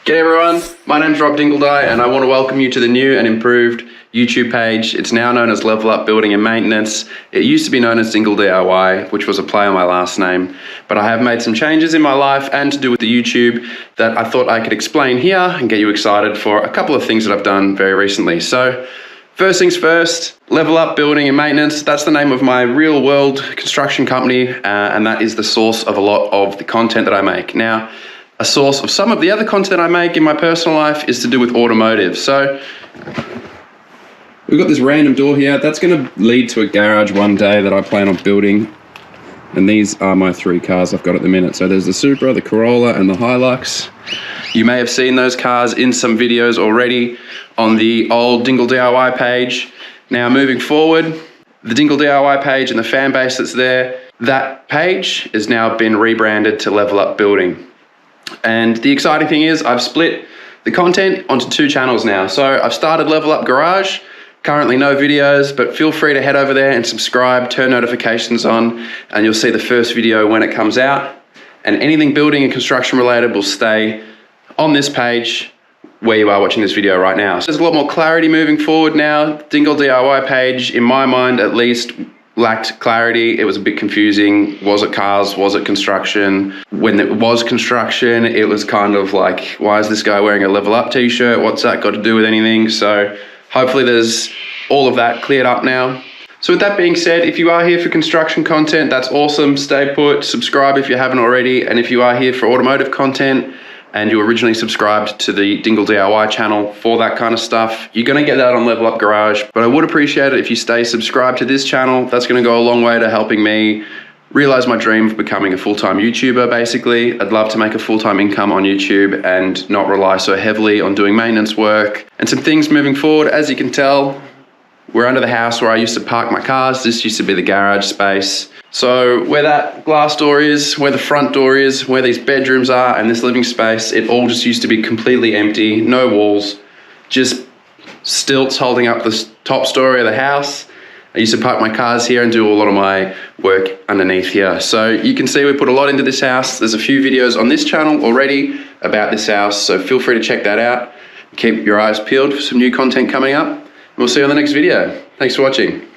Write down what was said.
G'day everyone, my name's Rob Dingel-DIY and I want to welcome you to the new and improved YouTube page. It's now known as Level Up Building and Maintenance. It used to be known as Dingle-DIY, which was a play on my last name, but I have made some changes in my life and to do with the YouTube that I thought I could explain here and get you excited for a couple of things that I've done very recently. So, first things first, Level Up Building and Maintenance, that's the name of my real world construction company, and that is the source of a lot of the content that I make. Now, a source of some of the other content I make in my personal life is to do with automotive. So we've got this random door here. That's going to lead to a garage one day that I plan on building. And these are my three cars I've got at the minute. So there's the Supra, the Corolla, and the Hilux. You may have seen those cars in some videos already on the old Dingle-DIY page. Now moving forward, the Dingle-DIY page and the fan base that's there, that page has now been rebranded to Level Up Building. And the exciting thing is I've split the content onto two channels now. So I've started Level Up Garage, currently no videos, but feel free to head over there and subscribe, turn notifications on, and you'll see the first video when it comes out. And anything building and construction related will stay on this page where you are watching this video right now. So there's a lot more clarity moving forward now. Dingle-DIY page, in my mind at least, lacked clarity. It was a bit confusing. Was it cars? Was it construction? When it was construction, it was kind of like, why is this guy wearing a Level Up t-shirt? What's that got to do with anything? So hopefully there's all of that cleared up now. So with that being said, if you are here for construction content, that's awesome. Stay put, subscribe if you haven't already. And if you are here for automotive content, and you originally subscribed to the Dingle-DIY channel for that kind of stuff, you're gonna get that on Level Up Garage, but I would appreciate it if you stay subscribed to this channel. That's gonna go a long way to helping me realize my dream of becoming a full-time YouTuber, basically. I'd love to make a full-time income on YouTube and not rely so heavily on doing maintenance work. And some things moving forward, as you can tell, we're under the house where I used to park my cars. This used to be the garage space. So where that glass door is, where the front door is, where these bedrooms are, and this living space, it all just used to be completely empty, no walls, just stilts holding up the top story of the house. I used to park my cars here and do a lot of my work underneath here. So you can see we put a lot into this house. There's a few videos on this channel already about this house, so feel free to check that out. Keep your eyes peeled for some new content coming up. We'll see you on the next video. Thanks for watching.